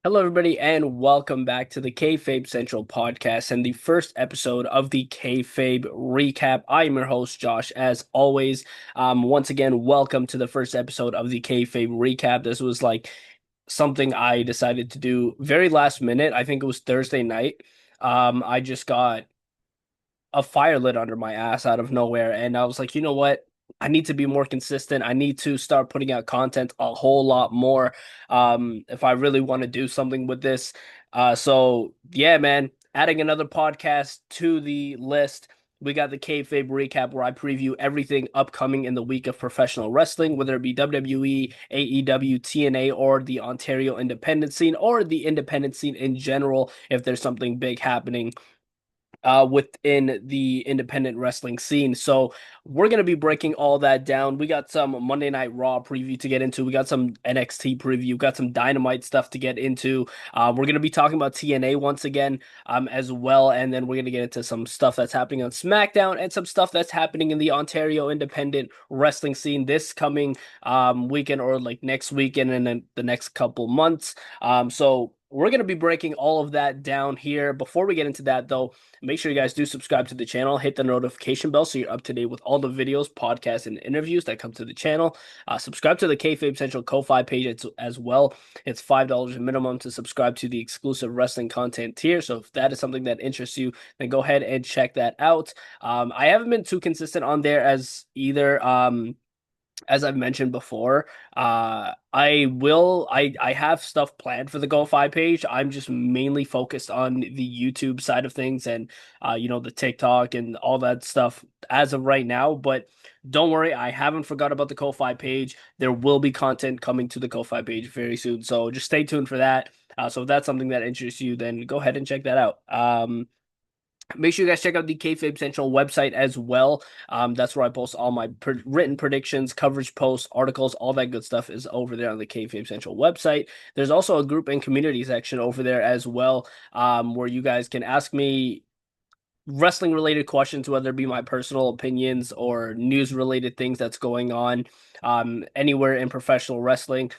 Hello, everybody, and welcome back to the Kayfabe Central Podcast and the first episode of the Kayfabe Recap. I am your host, Josh, as always. Once again, welcome to the first episode of the Kayfabe Recap. This was like something I decided to do very last minute. I think it was Thursday night. I just got a fire lit under my ass out of nowhere. And I was like, you know what? I need to be more consistent. I need to start putting out content a whole lot more if I really want to do something with this. So yeah, man, adding another podcast to the list. We got the Kayfabe recap where I preview everything upcoming in the week of professional wrestling, whether it be WWE, AEW, TNA, or the Ontario independent scene, or the independent scene in general, if there's something big happening within the independent wrestling scene. So we're going to be breaking all that down. We got some Monday Night Raw preview to get into. We got some NXT preview. Got some Dynamite stuff to get into. We're going to be talking about TNA once again as well. And then we're going to get into some stuff that's happening on SmackDown and some stuff that's happening in the Ontario independent wrestling scene this coming weekend or like next weekend and then the next couple months. So we're going to be breaking all of that down here. Before we get into that, though, make sure you guys do subscribe to the channel, hit the notification bell so you're up to date with all the videos, podcasts, and interviews that come to the channel. Subscribe to the Kayfabe Central Ko-Fi page as well. It's $5 minimum to subscribe to the exclusive wrestling content tier. So if that is something that interests you, then go ahead and check that out. I haven't been too consistent on there as either. As I've mentioned before, I have stuff planned for the Go-Fi page. I'm just mainly focused on the YouTube side of things and the TikTok and all that stuff as of right now. But don't worry, I haven't forgot about the Ko-Fi page. There will be content coming to the Ko-Fi page very soon. So just stay tuned for that. So if that's something that interests you, then go ahead and check that out. Make sure you guys check out the Kayfabe Central website as well. That's where I post all my written predictions, coverage posts, articles, all that good stuff is over there on the Kayfabe Central website. There's also a group and community section over there as well, where you guys can ask me wrestling related questions, whether it be my personal opinions or news related things that's going on anywhere in professional wrestling.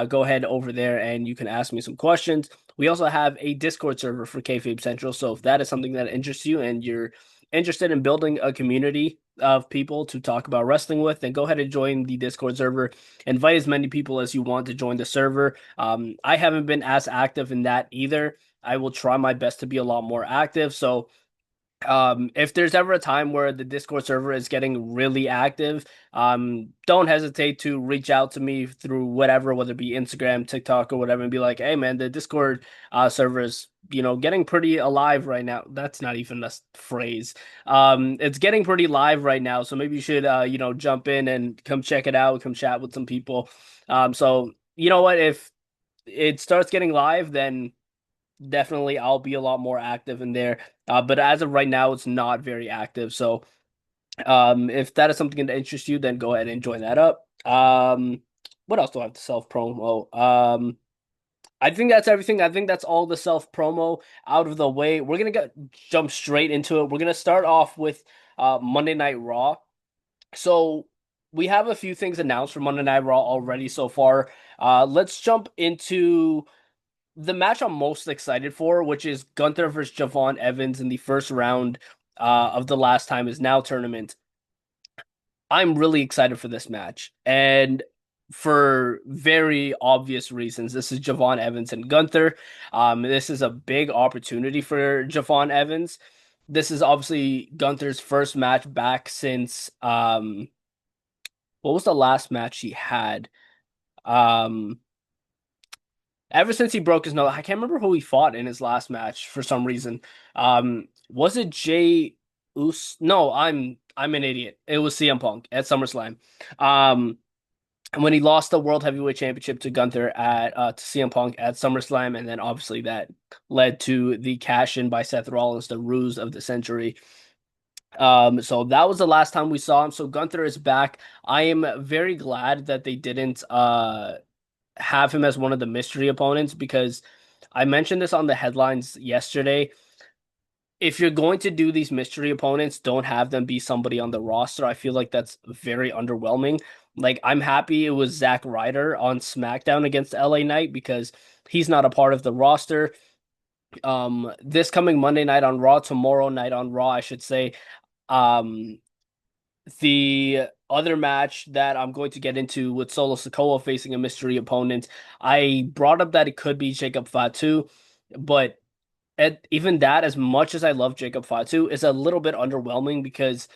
Go ahead over there and you can ask me some questions. We also have a Discord server for Kayfabe Central. So if that is something that interests you and you're interested in building a community of people to talk about wrestling with, then go ahead and join the Discord server. Invite as many people as you want to join the server. I haven't been as active in that either. I will try my best to be a lot more active. So if there's ever a time where the Discord server is getting really active, don't hesitate to reach out to me through whatever, whether it be Instagram, TikTok, or whatever, and be like, "Hey, man, the Discord server is, getting pretty alive right now." That's not even a phrase. It's getting pretty live right now, so maybe you should, jump in and come check it out, come chat with some people. So you know what? If it starts getting live, then definitely I'll be a lot more active in there. But as of right now, it's not very active. So if that is something that interests you, then go ahead and join that up. What else do I have to self promo? I think that's everything. I think that's all the self promo out of the way. We're gonna jump straight into it. We're gonna start off with Monday Night Raw. So we have a few things announced for Monday Night Raw already so far. Let's jump into the match I'm most excited for, which is Gunther versus Javon Evans in the first round of the Last Time Is Now tournament. I'm really excited for this match, and for very obvious reasons. This is Javon Evans and Gunther. This is a big opportunity for Javon Evans. This is obviously Gunther's first match back since what was the last match he had? Um, Ever since he broke his nose, I can't remember who he fought in his last match for some reason. Was it Jay Us? No, I'm an idiot. It was CM Punk at SummerSlam. Um, when he lost the World Heavyweight Championship to Gunther at to CM Punk at SummerSlam, and then obviously that led to the cash in by Seth Rollins, the ruse of the century. So that was the last time we saw him. So Gunther is back. I am very glad that they didn't have him as one of the mystery opponents because I mentioned this on the headlines yesterday. If you're going to do these mystery opponents, don't have them be somebody on the roster. I feel like that's very underwhelming. Like I'm happy it was Zack Ryder on SmackDown against LA Knight because he's not a part of the roster. This coming Monday night on Raw, tomorrow night on Raw, I should say. Um, the other match that I'm going to get into with Solo Sikoa facing a mystery opponent, I brought up that it could be Jacob Fatu, but even that, as much as I love Jacob Fatu, is a little bit underwhelming because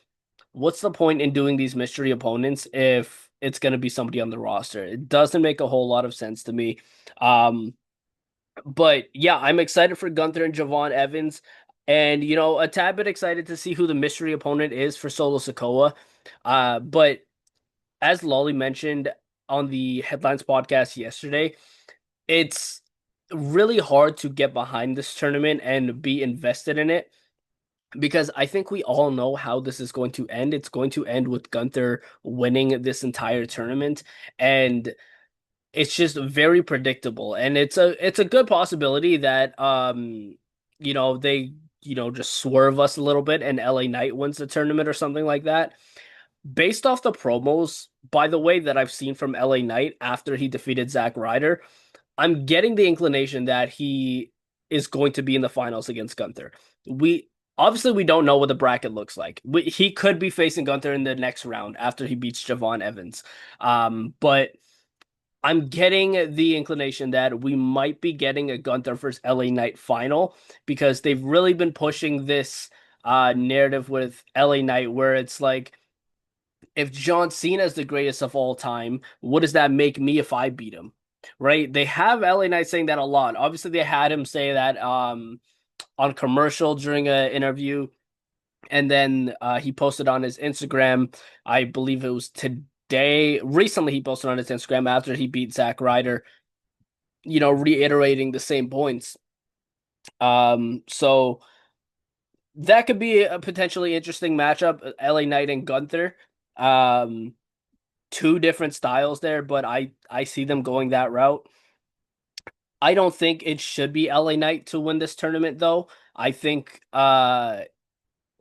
what's the point in doing these mystery opponents if it's going to be somebody on the roster? It doesn't make a whole lot of sense to me. Um, but yeah, I'm excited for Gunther and Javon Evans. And, a tad bit excited to see who the mystery opponent is for Solo Sikoa. But as Lolly mentioned on the Headlines podcast yesterday, it's really hard to get behind this tournament and be invested in it because I think we all know how this is going to end. It's going to end with Gunther winning this entire tournament. And it's just very predictable, and it's a good possibility that they just swerve us a little bit and LA Knight wins the tournament or something like that. Based off the promos, by the way, that I've seen from LA Knight after he defeated Zack Ryder, I'm getting the inclination that he is going to be in the finals against Gunther. We obviously we don't know what the bracket looks like. He could be facing Gunther in the next round after he beats Javon Evans. But I'm getting the inclination that we might be getting a Gunther versus LA Knight final because they've really been pushing this narrative with LA Knight where it's like, if John Cena is the greatest of all time, what does that make me if I beat him? Right? They have LA Knight saying that a lot. Obviously, they had him say that on commercial during an interview, and then he posted on his Instagram. I believe it was today. Recently, he posted on his Instagram after he beat Zack Ryder, reiterating the same points. So that could be a potentially interesting matchup, LA Knight and Gunther. Um, two different styles there, but I see them going that route. I don't think it should be LA Knight to win this tournament though. I think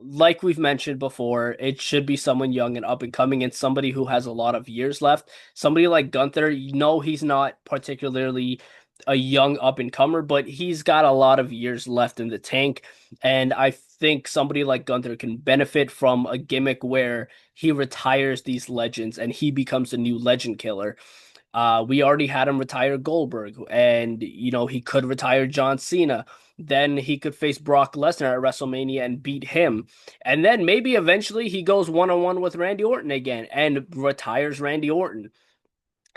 like we've mentioned before, it should be someone young and up and coming and somebody who has a lot of years left. Somebody like Gunther, he's not particularly a young up and comer, but he's got a lot of years left in the tank. And I think somebody like Gunther can benefit from a gimmick where he retires these legends and he becomes a new legend killer. We already had him retire Goldberg, and he could retire John Cena. Then he could face Brock Lesnar at WrestleMania and beat him. And then maybe eventually he goes one-on-one with Randy Orton again and retires Randy Orton.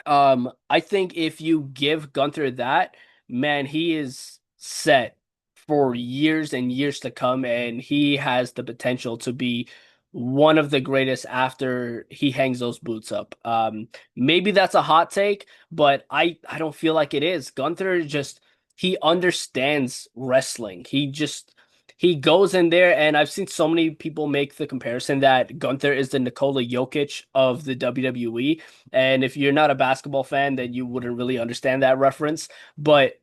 I think if you give Gunther that, man, he is set for years and years to come, and he has the potential to be one of the greatest after he hangs those boots up. Maybe that's a hot take, but I don't feel like it is. Gunther just he understands wrestling. He goes in there, and I've seen so many people make the comparison that Gunther is the Nikola Jokic of the WWE. And if you're not a basketball fan, then you wouldn't really understand that reference. But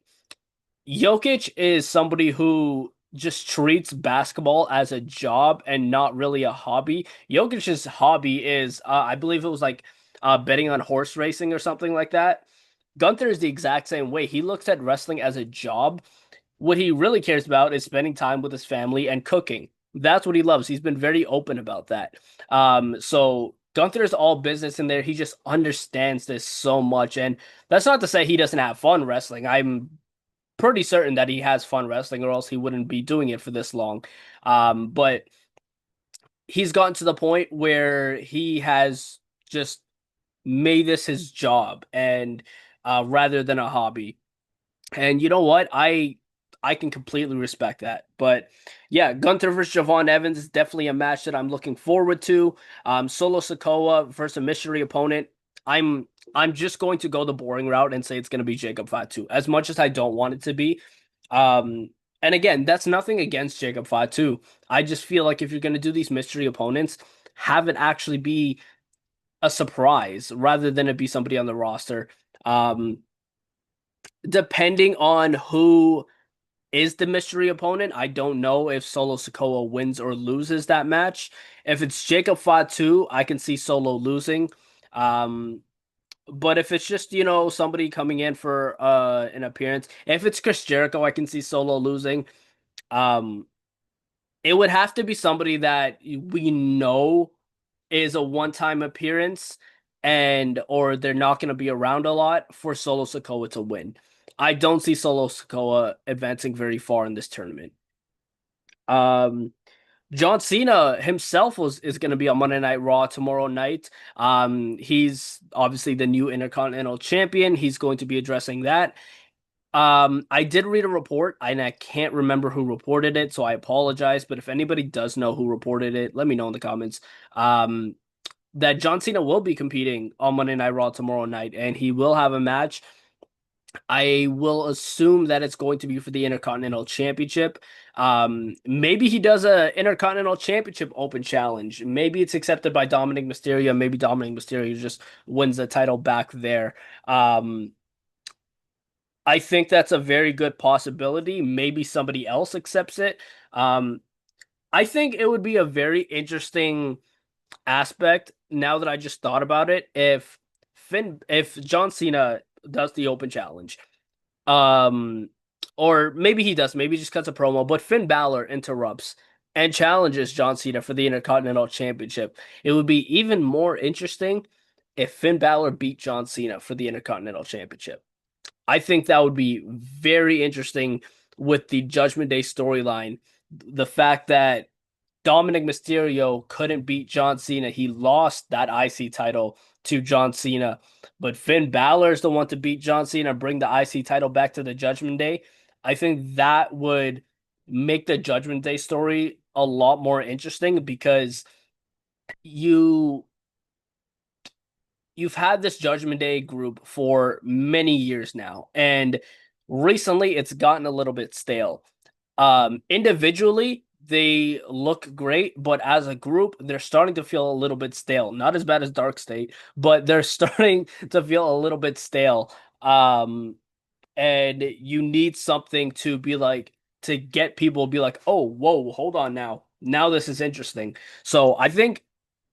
Jokic is somebody who just treats basketball as a job and not really a hobby. Jokic's hobby is, I believe it was like betting on horse racing or something like that. Gunther is the exact same way. He looks at wrestling as a job. What he really cares about is spending time with his family and cooking. That's what he loves. He's been very open about that. So Gunther's all business in there. He just understands this so much. And that's not to say he doesn't have fun wrestling. I'm pretty certain that he has fun wrestling, or else he wouldn't be doing it for this long. But he's gotten to the point where he has just made this his job and rather than a hobby. And you know what? I can completely respect that. But yeah, Gunther versus Javon Evans is definitely a match that I'm looking forward to. Solo Sikoa versus a mystery opponent. I'm just going to go the boring route and say it's going to be Jacob Fatu, as much as I don't want it to be. Um, and again, that's nothing against Jacob Fatu. I just feel like if you're going to do these mystery opponents, have it actually be a surprise rather than it be somebody on the roster. Um, Depending on who is the mystery opponent, I don't know if Solo Sikoa wins or loses that match. If it's Jacob Fatu, I can see Solo losing. Um, but if it's just, somebody coming in for an appearance, if it's Chris Jericho, I can see Solo losing. Um, it would have to be somebody that we know is a one-time appearance and or they're not going to be around a lot for Solo Sikoa to win. I don't see Solo Sikoa advancing very far in this tournament. Um, John Cena himself is going to be on Monday Night Raw tomorrow night. He's obviously the new Intercontinental Champion. He's going to be addressing that. I did read a report and I can't remember who reported it, so I apologize. But if anybody does know who reported it, let me know in the comments. That John Cena will be competing on Monday Night Raw tomorrow night, and he will have a match. I will assume that it's going to be for the Intercontinental Championship. Maybe he does a Intercontinental Championship Open Challenge. Maybe it's accepted by Dominic Mysterio. Maybe Dominic Mysterio just wins the title back there. Um, I think that's a very good possibility. Maybe somebody else accepts it. Um, I think it would be a very interesting aspect now that I just thought about it. If John Cena does the Open Challenge, um, or maybe he does, maybe he just cuts a promo, but Finn Balor interrupts and challenges John Cena for the Intercontinental Championship. It would be even more interesting if Finn Balor beat John Cena for the Intercontinental Championship. I think that would be very interesting with the Judgment Day storyline. The fact that Dominic Mysterio couldn't beat John Cena. He lost that IC title to John Cena. But Finn Balor is the one to beat John Cena and bring the IC title back to the Judgment Day. I think that would make the Judgment Day story a lot more interesting because you you've had this Judgment Day group for many years now, and recently it's gotten a little bit stale. Individually, they look great, but as a group, they're starting to feel a little bit stale. Not as bad as Dark State, but they're starting to feel a little bit stale. Um, and you need something to be like to get people to be like, oh, whoa, hold on now. Now this is interesting. So I think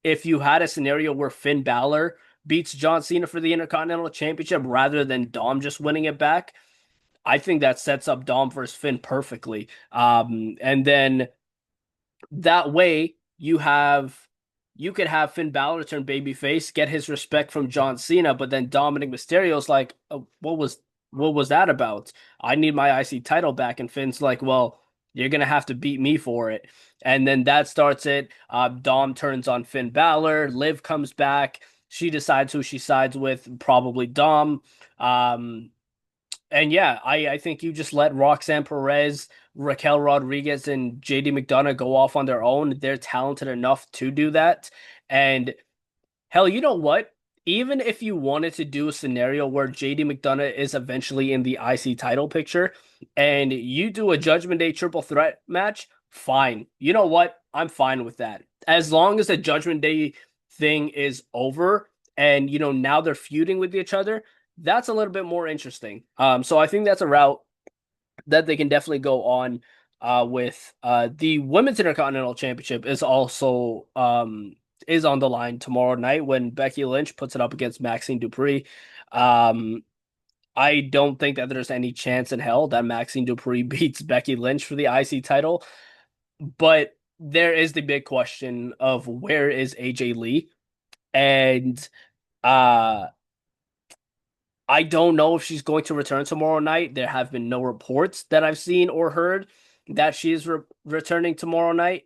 if you had a scenario where Finn Balor beats John Cena for the Intercontinental Championship rather than Dom just winning it back, I think that sets up Dom versus Finn perfectly. And then that way you could have Finn Balor turn babyface, get his respect from John Cena, but then Dominic Mysterio's like, oh, what was that about? I need my IC title back, and Finn's like, well, you're gonna have to beat me for it, and then that starts it. Dom turns on Finn Balor. Liv comes back. She decides who she sides with, probably Dom. Um, and yeah, I think you just let Roxanne Perez, Raquel Rodriguez, and JD McDonough go off on their own. They're talented enough to do that. And hell, you know what? Even if you wanted to do a scenario where JD McDonough is eventually in the IC title picture and you do a Judgment Day triple threat match, fine. You know what? I'm fine with that. As long as the Judgment Day thing is over and now they're feuding with each other, that's a little bit more interesting. So I think that's a route that they can definitely go on with the Women's Intercontinental Championship is on the line tomorrow night when Becky Lynch puts it up against Maxine Dupree. Um, I don't think that there's any chance in hell that Maxine Dupree beats Becky Lynch for the IC title, but there is the big question of where is AJ Lee? And uh I don't know if she's going to return tomorrow night. There have been no reports that I've seen or heard that she is returning tomorrow night,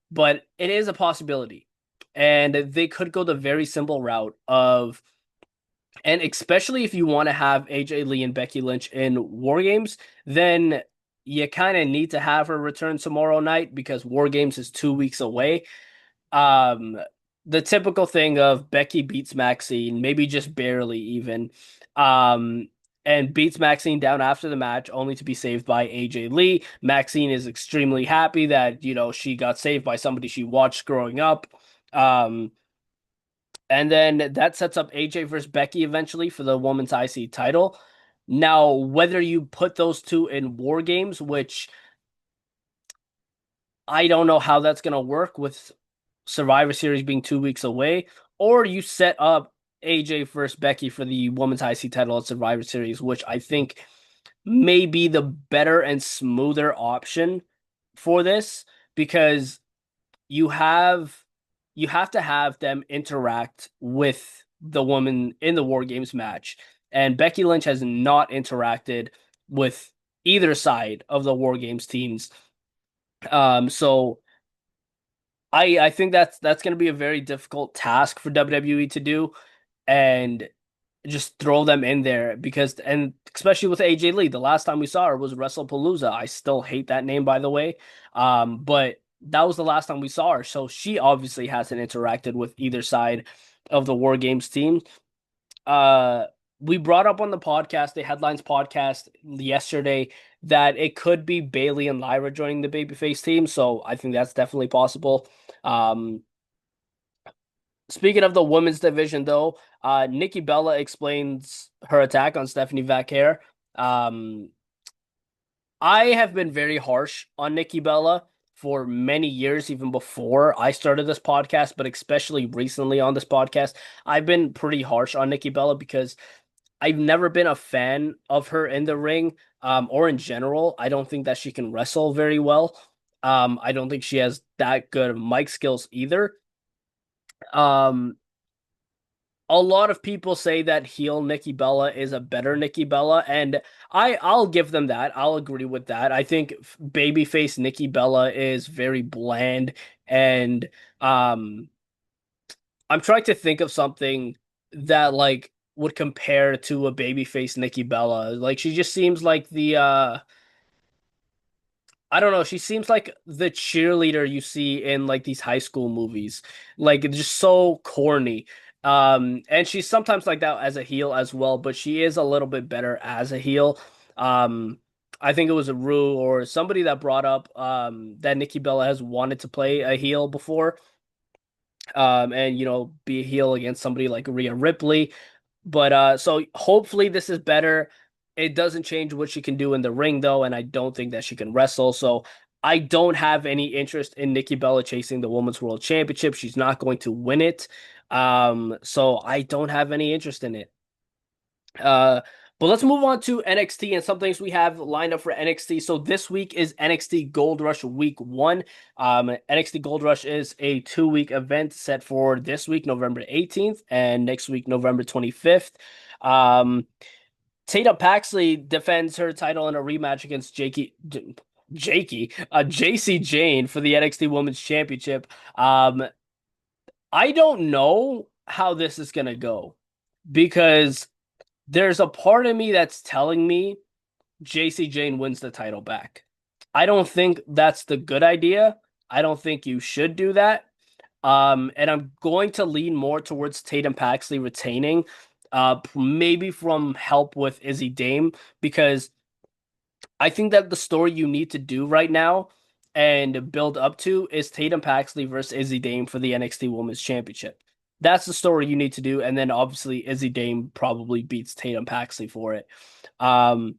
but it is a possibility. And they could go the very simple route of, and especially if you want to have AJ Lee and Becky Lynch in War Games, then you kind of need to have her return tomorrow night because War Games is 2 weeks away. Um, the typical thing of Becky beats Maxine, maybe just barely even, um, and beats Maxine down after the match, only to be saved by AJ Lee. Maxine is extremely happy that, she got saved by somebody she watched growing up. Um, and then that sets up AJ versus Becky eventually for the women's IC title. Now, whether you put those two in War Games, which I don't know how that's going to work with Survivor Series being 2 weeks away, or you set up AJ versus Becky for the Women's IC title at Survivor Series, which I think may be the better and smoother option for this because you have you have to have them interact with the woman in the War Games match. And Becky Lynch has not interacted with either side of the War Games teams. So I think that's going to be a very difficult task for WWE to do, and just throw them in there because and especially with AJ Lee, the last time we saw her was WrestlePalooza. I still hate that name, by the way. But that was the last time we saw her, so she obviously hasn't interacted with either side of the War Games team. Uh, we brought up on the podcast, the Headlines podcast yesterday, that it could be Bayley and Lyra joining the babyface team, so I think that's definitely possible. Um, Speaking of the women's division, though, Nikki Bella explains her attack on Stephanie Vaquer. Um, I have been very harsh on Nikki Bella for many years, even before I started this podcast, but especially recently on this podcast. I've been pretty harsh on Nikki Bella because I've never been a fan of her in the ring, or in general. I don't think that she can wrestle very well. I don't think she has that good mic skills either. Um, a lot of people say that heel Nikki Bella is a better Nikki Bella, and I'll give them that. I'll agree with that. I think babyface Nikki Bella is very bland, and um, I'm trying to think of something that like would compare to a babyface Nikki Bella. Like she just seems like the I don't know. She seems like the cheerleader you see in like these high school movies. Like it's just so corny. And she's sometimes like that as a heel as well, but she is a little bit better as a heel. Um, I think it was a Rue or somebody that brought up that Nikki Bella has wanted to play a heel before. And be a heel against somebody like Rhea Ripley. But so hopefully this is better. It doesn't change what she can do in the ring though, and I don't think that she can wrestle. So I don't have any interest in Nikki Bella chasing the Women's World Championship. She's not going to win it. So I don't have any interest in it. Uh, but let's move on to NXT and some things we have lined up for NXT. So this week is NXT Gold Rush Week 1. NXT Gold Rush is a 2-week event set for this week, November 18th, and next week, November 25th. Tatum Paxley defends her title in a rematch against JC Jane for the NXT Women's Championship. I don't know how this is gonna go because there's a part of me that's telling me JC Jane wins the title back. I don't think that's the good idea. I don't think you should do that. And I'm going to lean more towards Tatum Paxley retaining, maybe from help with Izzy Dame, because I think that the story you need to do right now and build up to is Tatum Paxley versus Izzy Dame for the NXT Women's Championship. That's the story you need to do, and then obviously Izzy Dame probably beats Tatum Paxley for it. Um,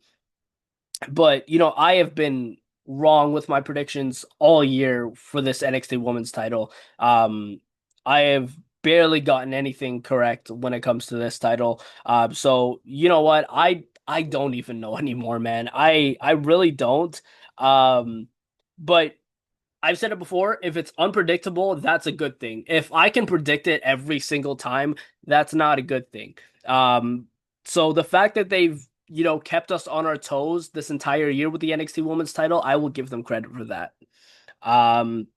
but I have been wrong with my predictions all year for this NXT Women's title. I have barely gotten anything correct when it comes to this title. So you know what? I don't even know anymore, man. I really don't. Um, but I've said it before, if it's unpredictable, that's a good thing. If I can predict it every single time, that's not a good thing. Um, so the fact that they've, kept us on our toes this entire year with the NXT Women's title, I will give them credit for that. Um,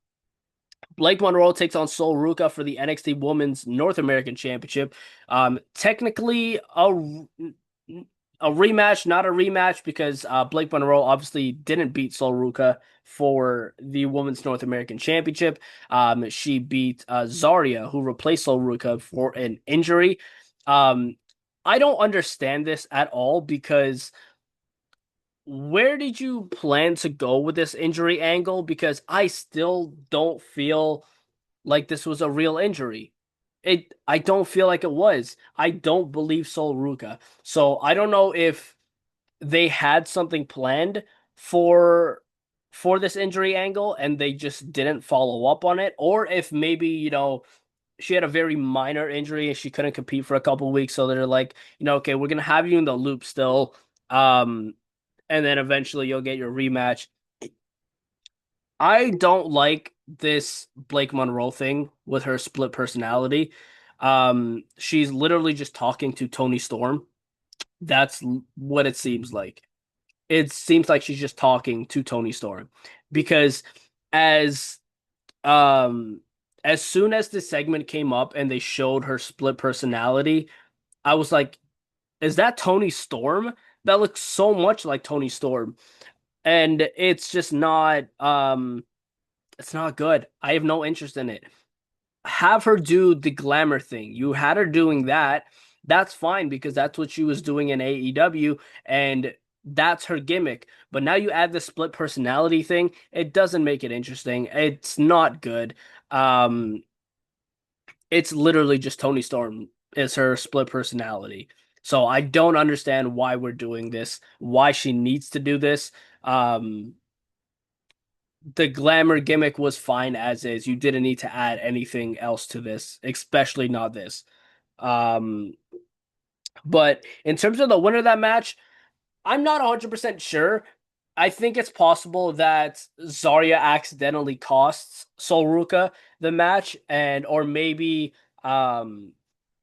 Blake Monroe takes on Sol Ruka for the NXT Women's North American Championship. Technically a rematch, not a rematch, because Blake Monroe obviously didn't beat Sol Ruka for the Women's North American Championship. She beat Zarya, who replaced Sol Ruka for an injury. I don't understand this at all because where did you plan to go with this injury angle? Because I still don't feel like this was a real injury. I don't feel like it was. I don't believe Sol Ruka. So I don't know if they had something planned for this injury angle and they just didn't follow up on it, or if maybe, she had a very minor injury and she couldn't compete for a couple weeks. So they're like, okay, we're gonna have you in the loop still. Um, and then eventually you'll get your rematch. I don't like this Blake Monroe thing with her split personality. She's literally just talking to Tony Storm. That's what it seems like. It seems like she's just talking to Tony Storm because as um as soon as this segment came up and they showed her split personality, I was like, is that Tony Storm? That looks so much like Tony Storm. And it's not good. I have no interest in it. Have her do the glamour thing. You had her doing that. That's fine because that's what she was doing in AEW and that's her gimmick. But now you add the split personality thing, it doesn't make it interesting. It's not good. Um, it's literally just Tony Storm is her split personality. So I don't understand why we're doing this, why she needs to do this. Um, the glamour gimmick was fine as is. You didn't need to add anything else to this, especially not this. Um, but in terms of the winner of that match, I'm not 100% sure. I think it's possible that Zarya accidentally costs Sol Ruka the match, and or maybe um,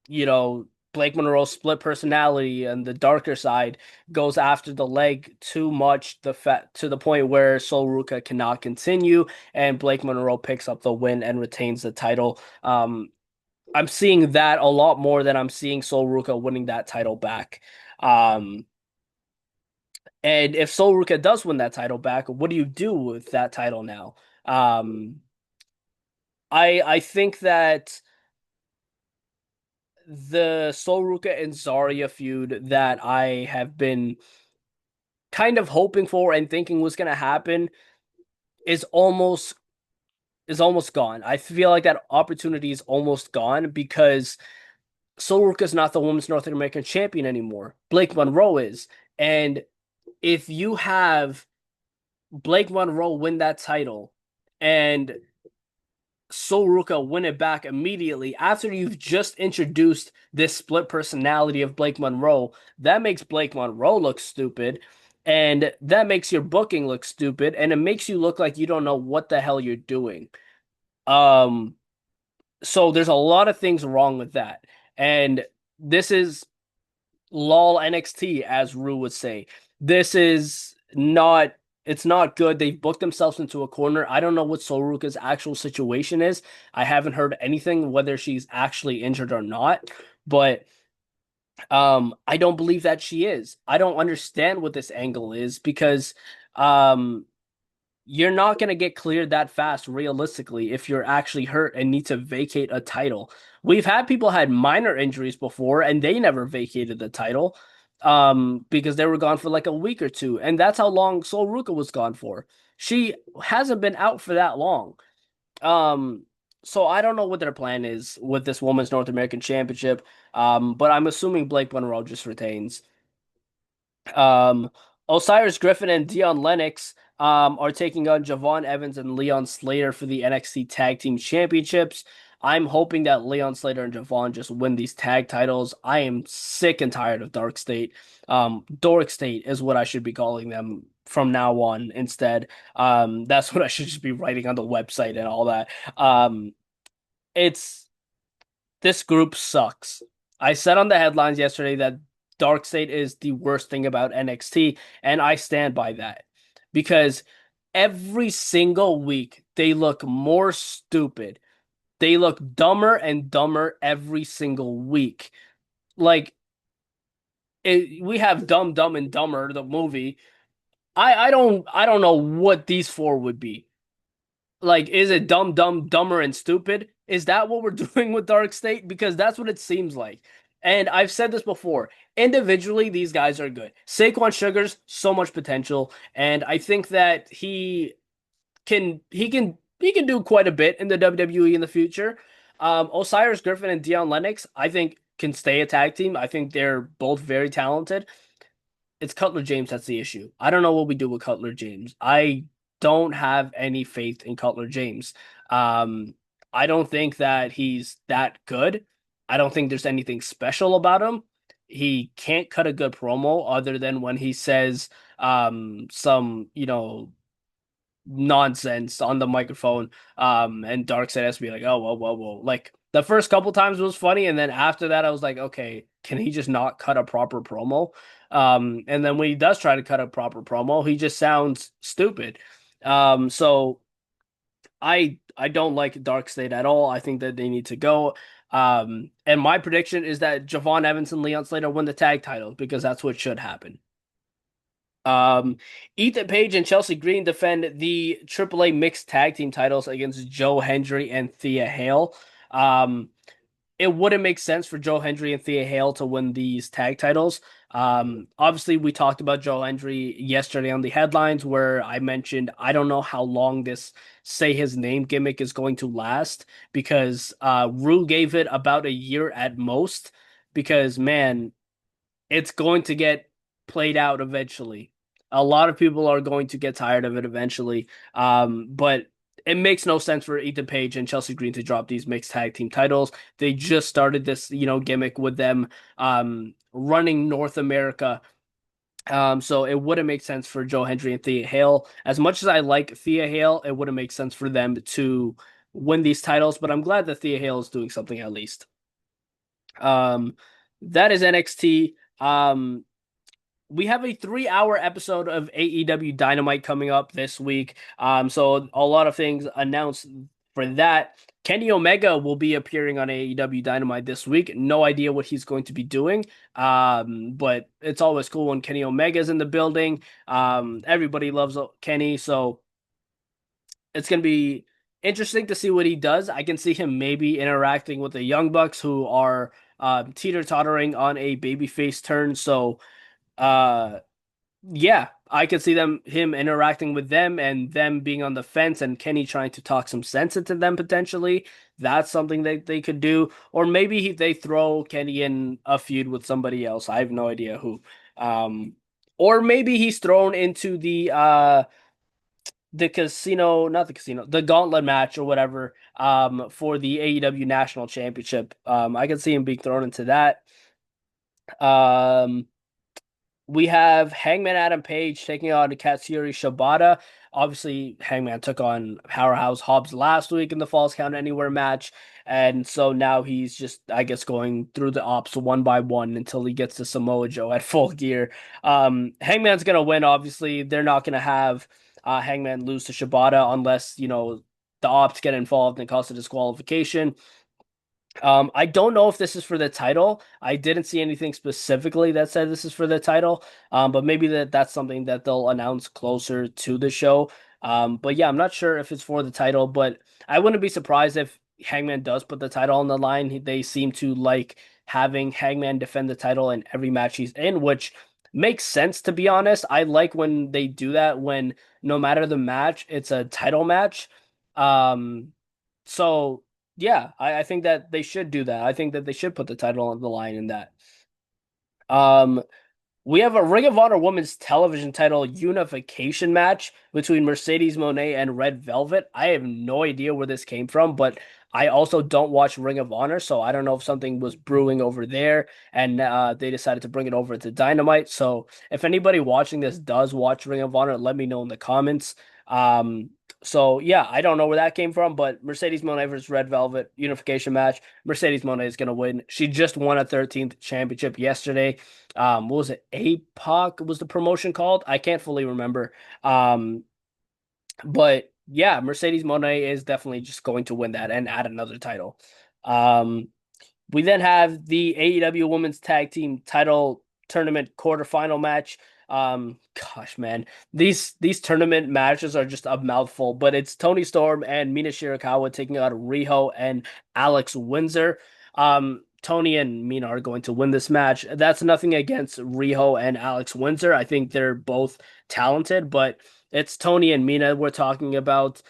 you know, Blake Monroe's split personality and the darker side goes after the leg too much, to the point where Sol Ruka cannot continue, and Blake Monroe picks up the win and retains the title. I'm seeing that a lot more than I'm seeing Sol Ruka winning that title back. Um, and if Sol Ruka does win that title back, what do you do with that title now? Um, I think that the Sol Ruka and Zarya feud that I have been kind of hoping for and thinking was going to happen is almost gone. I feel like that opportunity is almost gone because Sol Ruka's not the Women's North American champion anymore. Blake Monroe is. And if you have Blake Monroe win that title and Sol Ruka win it back immediately after you've just introduced this split personality of Blake Monroe, that makes Blake Monroe look stupid. And that makes your booking look stupid. And it makes you look like you don't know what the hell you're doing. Um, so there's a lot of things wrong with that. And this is lol NXT, as Rue would say. This is not it's not good. They've booked themselves into a corner. I don't know what Soruka's actual situation is. I haven't heard anything whether she's actually injured or not, but I don't believe that she is. I don't understand what this angle is because um you're not going to get cleared that fast realistically if you're actually hurt and need to vacate a title. We've had people had minor injuries before and they never vacated the title because they were gone for like a week or two and that's how long Sol Ruka was gone for. She hasn't been out for that long. Um so I don't know what their plan is with this Women's North American Championship. But I'm assuming Blake Monroe just retains. Um, Osiris Griffin and Dion Lennox are taking on Javon Evans and Leon Slater for the NXT Tag Team Championships. I'm hoping that Leon Slater and Javon just win these tag titles. I am sick and tired of Dark State. Dork State is what I should be calling them from now on instead. That's what I should just be writing on the website and all that. It's this group sucks. I said on the headlines yesterday that Dark State is the worst thing about NXT, and I stand by that because every single week they look more stupid. They look dumber and dumber every single week. Like we have Dumb Dumb and Dumber the movie. I don't know what these four would be. Like, is it dumb, dumb, dumber, and stupid? Is that what we're doing with Dark State? Because that's what it seems like. And I've said this before. Individually, these guys are good. Saquon Sugar's so much potential, and I think that he can do quite a bit in the WWE in the future. Osiris Griffin and Dion Lennox, I think, can stay a tag team. I think they're both very talented. It's Cutler James that's the issue. I don't know what we do with Cutler James. I don't have any faith in Cutler James. Um, I don't think that he's that good. I don't think there's anything special about him. He can't cut a good promo other than when he says some, nonsense on the microphone. And Darkseid has to be like, oh, whoa, whoa, whoa. Like the first couple times was funny, and then after that, I was like, okay, can he just not cut a proper promo? And then when he does try to cut a proper promo, he just sounds stupid. So I don't like Darkseid at all. I think that they need to go. And my prediction is that Javon Evans and Leon Slater win the tag titles because that's what should happen. Um, Ethan Page and Chelsea Green defend the AAA mixed tag team titles against Joe Hendry and Thea Hale. Um, it wouldn't make sense for Joe Hendry and Thea Hale to win these tag titles. Obviously, we talked about Joe Hendry yesterday on the headlines where I mentioned I don't know how long this say his name gimmick is going to last because Rue gave it about a year at most because man, it's going to get played out eventually. A lot of people are going to get tired of it eventually. But it makes no sense for Ethan Page and Chelsea Green to drop these mixed tag team titles. They just started this, gimmick with them running North America. So it wouldn't make sense for Joe Hendry and Thea Hale. As much as I like Thea Hale, it wouldn't make sense for them to win these titles, but I'm glad that Thea Hale is doing something at least. Um, that is NXT. We have a 3-hour episode of AEW Dynamite coming up this week. So a lot of things announced for that. Kenny Omega will be appearing on AEW Dynamite this week. No idea what he's going to be doing. But it's always cool when Kenny Omega's in the building. Everybody loves Kenny, so it's going to be interesting to see what he does. I can see him maybe interacting with the Young Bucks who are teeter-tottering on a babyface turn. So uh yeah, I could see him interacting with them and them being on the fence and Kenny trying to talk some sense into them potentially. That's something that they could do. Or maybe they throw Kenny in a feud with somebody else. I have no idea who. Um or maybe he's thrown into the casino, not the casino, the gauntlet match or whatever, for the AEW National Championship. I could see him being thrown into that. Um We have Hangman Adam Page taking on Katsuyori Shibata. Obviously, Hangman took on Powerhouse Hobbs last week in the Falls Count Anywhere match. And so now he's just, I guess, going through the ops one by one until he gets to Samoa Joe at Full Gear. Hangman's going to win, obviously. They're not going to have Hangman lose to Shibata unless, the ops get involved and cause a disqualification. I don't know if this is for the title. I didn't see anything specifically that said this is for the title. But maybe that's something that they'll announce closer to the show. But yeah, I'm not sure if it's for the title, but I wouldn't be surprised if Hangman does put the title on the line. They seem to like having Hangman defend the title in every match he's in, which makes sense to be honest. I like when they do that when no matter the match, it's a title match. Um, so yeah, I think that they should do that. I think that they should put the title on the line in that. Um, we have a Ring of Honor Women's Television Title unification match between Mercedes Moné and Red Velvet. I have no idea where this came from, but I also don't watch Ring of Honor, so I don't know if something was brewing over there and they decided to bring it over to Dynamite. So if anybody watching this does watch Ring of Honor, let me know in the comments. Um, so yeah, I don't know where that came from, but Mercedes Moné versus Red Velvet unification match. Mercedes Moné is going to win. She just won a 13th championship yesterday. What was it? APOC was the promotion called? I can't fully remember. Um, but yeah, Mercedes Moné is definitely just going to win that and add another title. Um, we then have the AEW Women's Tag Team Title Tournament quarterfinal match. Gosh, man, these tournament matches are just a mouthful. But it's Tony Storm and Mina Shirakawa taking out Riho and Alex Windsor. Tony and Mina are going to win this match. That's nothing against Riho and Alex Windsor. I think they're both talented, but it's Tony and Mina we're talking about.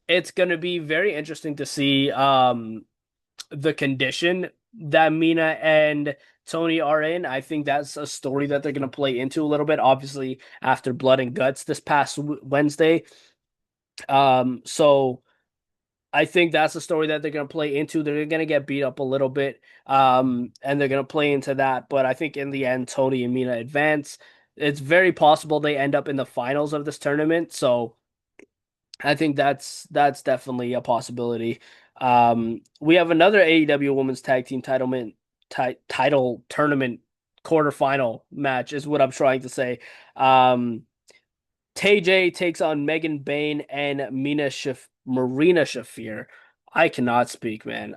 It's going to be very interesting to see the condition that Mina and Tony are in. I think that's a story that they're going to play into a little bit, obviously, after Blood and Guts this past Wednesday. So I think that's the story that they're going to play into. They're going to get beat up a little bit, and they're going to play into that. But I think in the end, Tony and Mina advance. It's very possible they end up in the finals of this tournament. So I think that's definitely a possibility. We have another AEW Women's Tag Team title tournament quarterfinal match, is what I'm trying to say. Um, TJ takes on Megan Bayne and Marina Shafir. I cannot speak, man.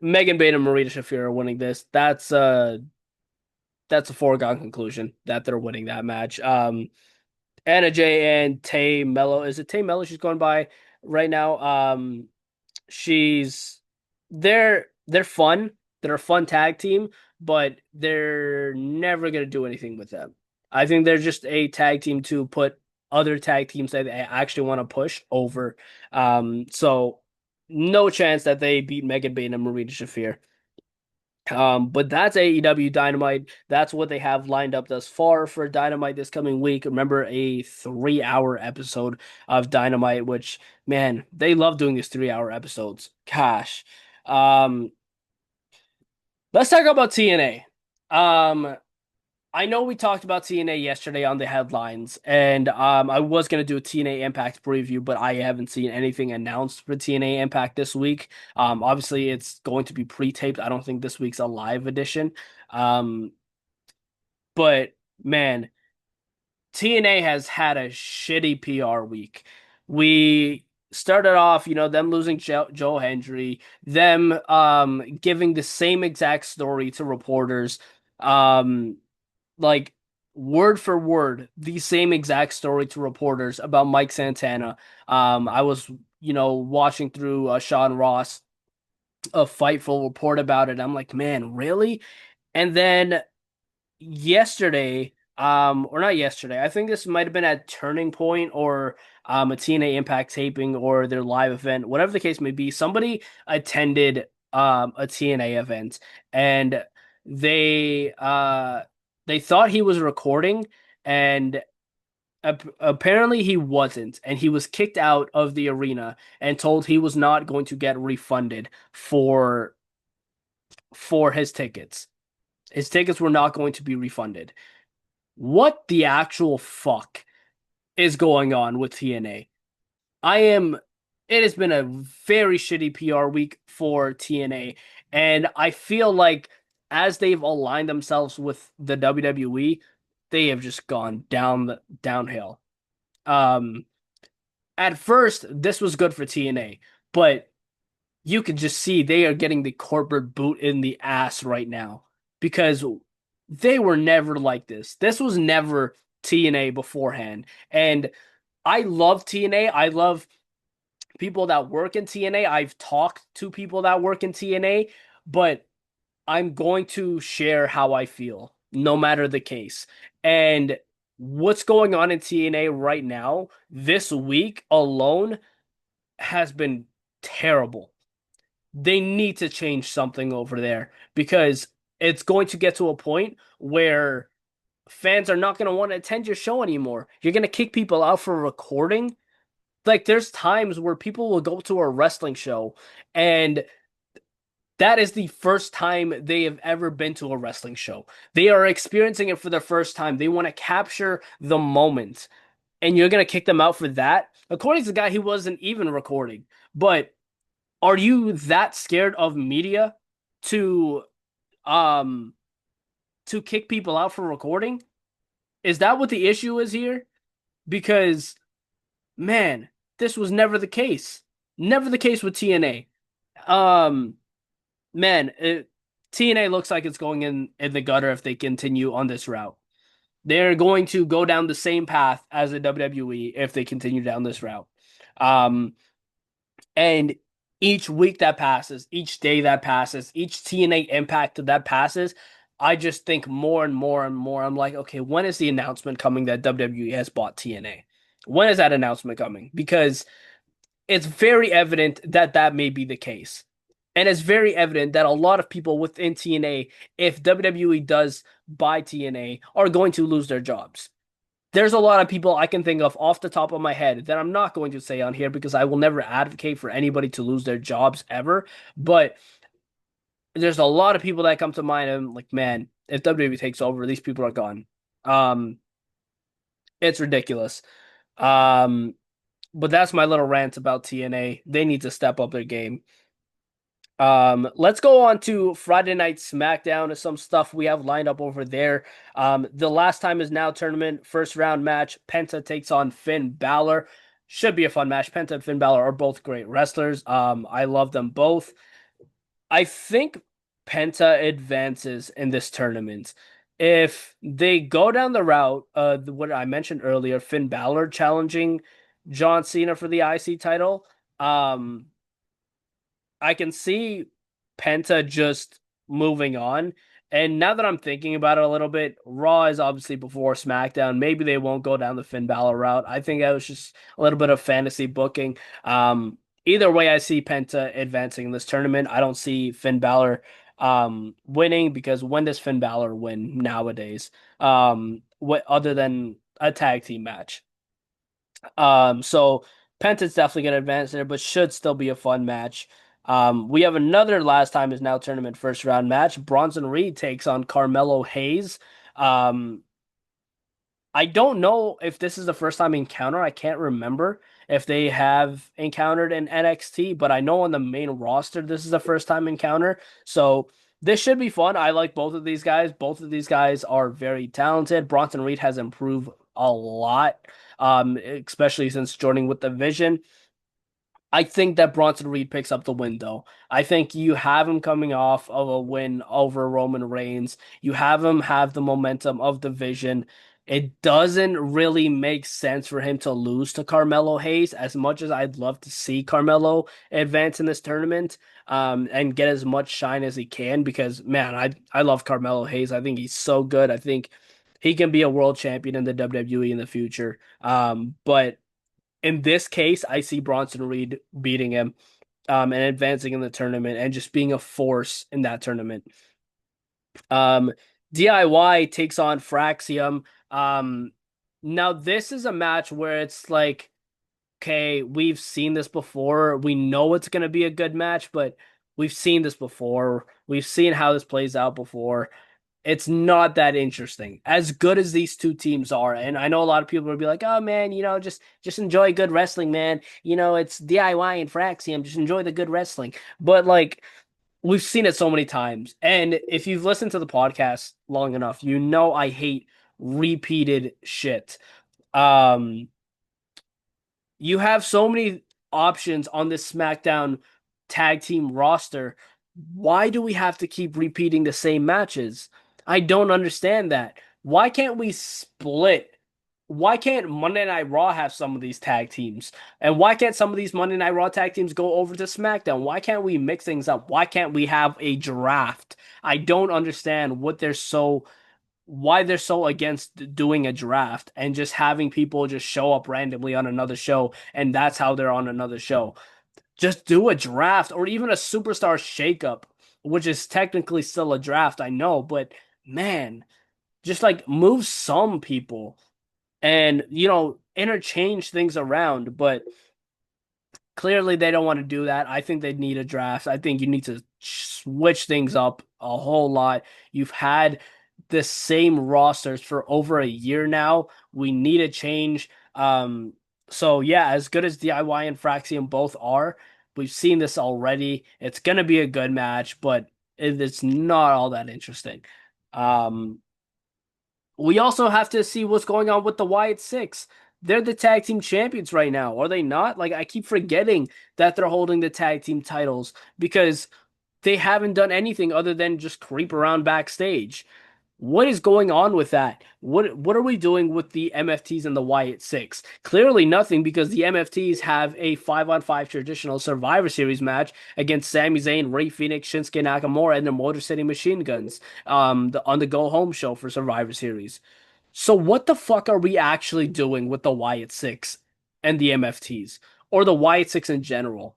Megan Bayne and Marina Shafir are winning this. That's a foregone conclusion that they're winning that match. Anna Jay and Tay Mello. Is it Tay Mello she's going by right now? She's they're fun. They're a fun tag team, but they're never gonna do anything with them. I think they're just a tag team to put other tag teams that they actually want to push over. So no chance that they beat Megan Bayne and Marina Shafir. But that's AEW Dynamite. That's what they have lined up thus far for Dynamite this coming week. Remember, a 3 hour episode of Dynamite, which, man, they love doing these 3 hour episodes. Gosh. Um, let's talk about TNA. I know we talked about TNA yesterday on the headlines, and I was gonna do a TNA Impact preview, but I haven't seen anything announced for TNA Impact this week. Obviously it's going to be pre-taped. I don't think this week's a live edition. Um, but man, TNA has had a shitty PR week. We started off, them losing Joe Hendry, them giving the same exact story to reporters. Um, like word for word the same exact story to reporters about Mike Santana. I was, watching through Sean Ross a Fightful report about it. I'm like, man, really? And then yesterday, or not yesterday, I think this might have been at Turning Point or a TNA Impact taping or their live event, whatever the case may be. Somebody attended a TNA event and they uh they thought he was recording and apparently he wasn't, and he was kicked out of the arena and told he was not going to get refunded for his tickets. His tickets were not going to be refunded. What the actual fuck is going on with TNA? It has been a very shitty PR week for TNA, and I feel like as they've aligned themselves with the WWE, they have just gone downhill. Um, at first, this was good for TNA, but you could just see they are getting the corporate boot in the ass right now because they were never like this. This was never TNA beforehand. And I love TNA. I love people that work in TNA. I've talked to people that work in TNA, but I'm going to share how I feel, no matter the case. And what's going on in TNA right now, this week alone, has been terrible. They need to change something over there because it's going to get to a point where fans are not going to want to attend your show anymore. You're going to kick people out for recording. Like, there's times where people will go to a wrestling show and that is the first time they have ever been to a wrestling show. They are experiencing it for the first time. They want to capture the moment. And you're going to kick them out for that? According to the guy, he wasn't even recording. But are you that scared of media to um to kick people out for recording? Is that what the issue is here? Because man, this was never the case. Never the case with TNA. Um man, TNA looks like it's going in the gutter if they continue on this route. They're going to go down the same path as the WWE if they continue down this route. Um And each week that passes, each day that passes, each TNA Impact that passes, I just think more and more and more. I'm like, okay, when is the announcement coming that WWE has bought TNA? When is that announcement coming? Because it's very evident that that may be the case. And it's very evident that a lot of people within TNA, if WWE does buy TNA, are going to lose their jobs. There's a lot of people I can think of off the top of my head that I'm not going to say on here because I will never advocate for anybody to lose their jobs ever. But there's a lot of people that come to mind. And I'm like, man, if WWE takes over, these people are gone. Um, it's ridiculous. Um, but that's my little rant about TNA. They need to step up their game. Let's go on to Friday Night SmackDown, some stuff we have lined up over there. The last time is now tournament first round match. Penta takes on Finn Balor. Should be a fun match. Penta and Finn Balor are both great wrestlers. I love them both. I think Penta advances in this tournament. If they go down the route, what I mentioned earlier, Finn Balor challenging John Cena for the IC title. Um, I can see Penta just moving on. And now that I'm thinking about it a little bit, Raw is obviously before SmackDown. Maybe they won't go down the Finn Balor route. I think that was just a little bit of fantasy booking. Either way, I see Penta advancing in this tournament. I don't see Finn Balor winning because when does Finn Balor win nowadays? What other than a tag team match? So Penta's definitely going to advance there, but should still be a fun match. We have another last time is now tournament first round match. Bronson Reed takes on Carmelo Hayes. Um, I don't know if this is the first time encounter. I can't remember if they have encountered in NXT, but I know on the main roster this is the first time encounter. So this should be fun. I like both of these guys. Both of these guys are very talented. Bronson Reed has improved a lot, especially since joining with the Vision. I think that Bronson Reed picks up the win, though. I think you have him coming off of a win over Roman Reigns. You have him have the momentum of the Vision. It doesn't really make sense for him to lose to Carmelo Hayes as much as I'd love to see Carmelo advance in this tournament and get as much shine as he can because, man, I love Carmelo Hayes. I think he's so good. I think he can be a world champion in the WWE in the future. But in this case, I see Bronson Reed beating him and advancing in the tournament and just being a force in that tournament. Um, DIY takes on Fraxium. Um, Now this is a match where it's like, okay, we've seen this before. We know it's going to be a good match, but we've seen this before. We've seen how this plays out before. It's not that interesting. As good as these two teams are, and I know a lot of people will be like, "Oh man, just enjoy good wrestling, man. It's DIY and Fraxium. Just enjoy the good wrestling." But like we've seen it so many times, and if you've listened to the podcast long enough, you know I hate repeated shit. Um, you have so many options on this SmackDown tag team roster. Why do we have to keep repeating the same matches? I don't understand that. Why can't we split? Why can't Monday Night Raw have some of these tag teams? And why can't some of these Monday Night Raw tag teams go over to SmackDown? Why can't we mix things up? Why can't we have a draft? I don't understand why they're so against doing a draft and just having people just show up randomly on another show and that's how they're on another show. Just do a draft or even a superstar shakeup, which is technically still a draft, I know, but man, just like move some people and interchange things around, but clearly, they don't want to do that. I think they need a draft. I think you need to switch things up a whole lot. You've had the same rosters for over a year now. We need a change. So yeah, as good as DIY and Fraxium both are, we've seen this already. It's gonna be a good match, but it's not all that interesting. Um, we also have to see what's going on with the Wyatt Six. They're the tag team champions right now, are they not? Like, I keep forgetting that they're holding the tag team titles because they haven't done anything other than just creep around backstage. What is going on with that? What are we doing with the MFTs and the Wyatt Six? Clearly nothing because the MFTs have a 5-on-5 traditional Survivor Series match against Sami Zayn, Rey Fenix, Shinsuke Nakamura, and the Motor City Machine Guns on the Go Home show for Survivor Series. So what the fuck are we actually doing with the Wyatt Six and the MFTs or the Wyatt Six in general?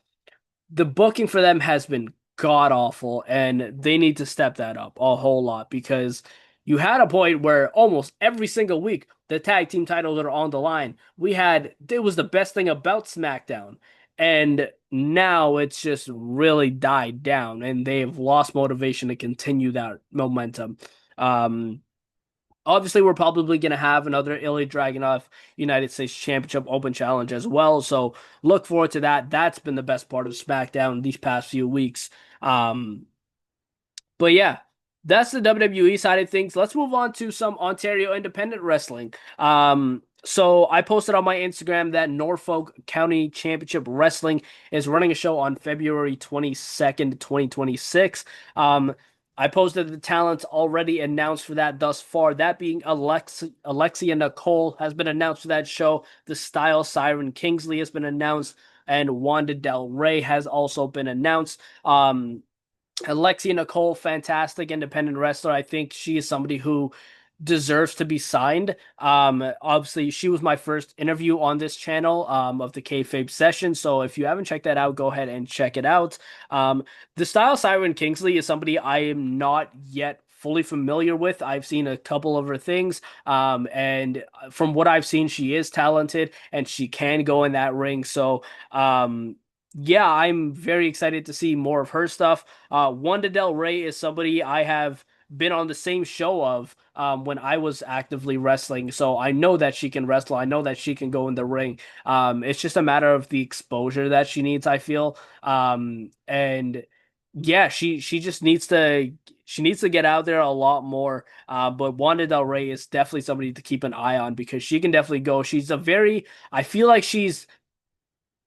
The booking for them has been god awful, and they need to step that up a whole lot because you had a point where almost every single week the tag team titles are on the line. It was the best thing about SmackDown. And now it's just really died down and they've lost motivation to continue that momentum. Um, Obviously, we're probably going to have another Ilya Dragunov United States Championship Open Challenge as well. So look forward to that. That's been the best part of SmackDown these past few weeks. Um, but yeah, that's the WWE side of things. Let's move on to some Ontario independent wrestling. So I posted on my Instagram that Norfolk County Championship Wrestling is running a show on February 22nd, 2026. I posted the talents already announced for that thus far. That being Alexia Nicole has been announced for that show. The Style Siren Kingsley has been announced, and Wanda Del Rey has also been announced. Alexia Nicole, fantastic independent wrestler. I think she is somebody who deserves to be signed. Obviously, she was my first interview on this channel of the Kayfabe session. So if you haven't checked that out, go ahead and check it out. The Style Siren Kingsley is somebody I am not yet fully familiar with. I've seen a couple of her things, and from what I've seen, she is talented and she can go in that ring. So, yeah, I'm very excited to see more of her stuff. Wanda Del Rey is somebody I have been on the same show of when I was actively wrestling, so I know that she can wrestle. I know that she can go in the ring. It's just a matter of the exposure that she needs, I feel. And yeah, she just needs to get out there a lot more. But Wanda Del Rey is definitely somebody to keep an eye on because she can definitely go. I feel like she's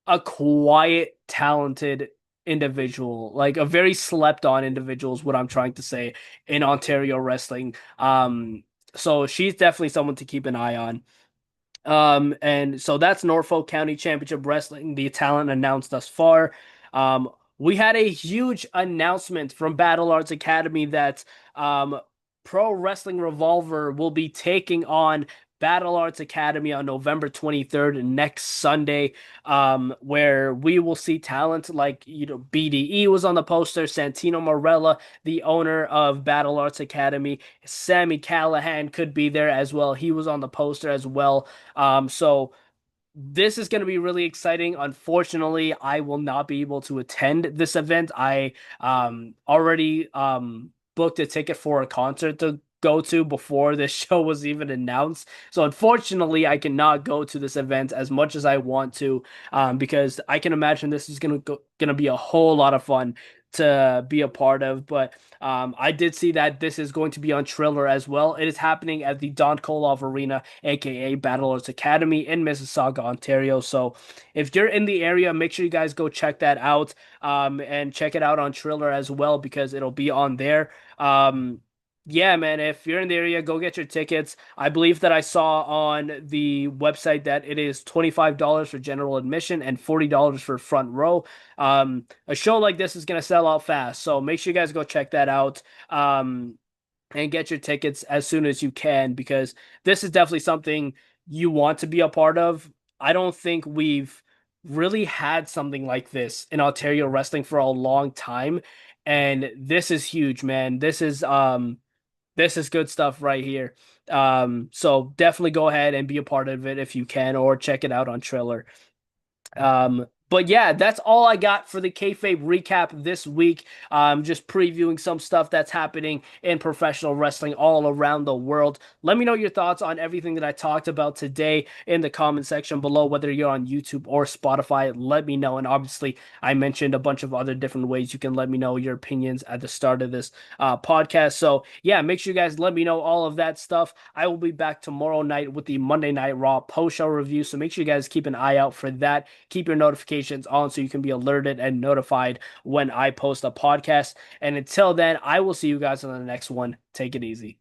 a quiet, talented individual, like a very slept on individual is what I'm trying to say in Ontario wrestling. So she's definitely someone to keep an eye on. And so that's Norfolk County Championship Wrestling, the talent announced thus far. Um, we had a huge announcement from Battle Arts Academy that um, Pro Wrestling Revolver will be taking on Battle Arts Academy on November 23rd, next Sunday, where we will see talent like, BDE was on the poster, Santino Marella, the owner of Battle Arts Academy, Sammy Callahan could be there as well. He was on the poster as well. So this is going to be really exciting. Unfortunately, I will not be able to attend this event. I already booked a ticket for a concert to go to before this show was even announced. So unfortunately, I cannot go to this event as much as I want to, because I can imagine this is gonna be a whole lot of fun to be a part of. But I did see that this is going to be on Triller as well. It is happening at the Don Koloff Arena, aka Battle Arts Academy in Mississauga, Ontario. So if you're in the area, make sure you guys go check that out, and check it out on Triller as well because it'll be on there. Yeah, man, if you're in the area, go get your tickets. I believe that I saw on the website that it is $25 for general admission and $40 for front row. A show like this is going to sell out fast, so make sure you guys go check that out. And get your tickets as soon as you can because this is definitely something you want to be a part of. I don't think we've really had something like this in Ontario wrestling for a long time, and this is huge, man. This is good stuff right here. So definitely go ahead and be a part of it if you can, or check it out on Triller. But yeah, that's all I got for the Kayfabe recap this week. Just previewing some stuff that's happening in professional wrestling all around the world. Let me know your thoughts on everything that I talked about today in the comment section below, whether you're on YouTube or Spotify. Let me know. And obviously, I mentioned a bunch of other different ways you can let me know your opinions at the start of this podcast. So yeah, make sure you guys let me know all of that stuff. I will be back tomorrow night with the Monday Night Raw post-show review. So make sure you guys keep an eye out for that. Keep your notifications on so you can be alerted and notified when I post a podcast. And until then, I will see you guys on the next one. Take it easy.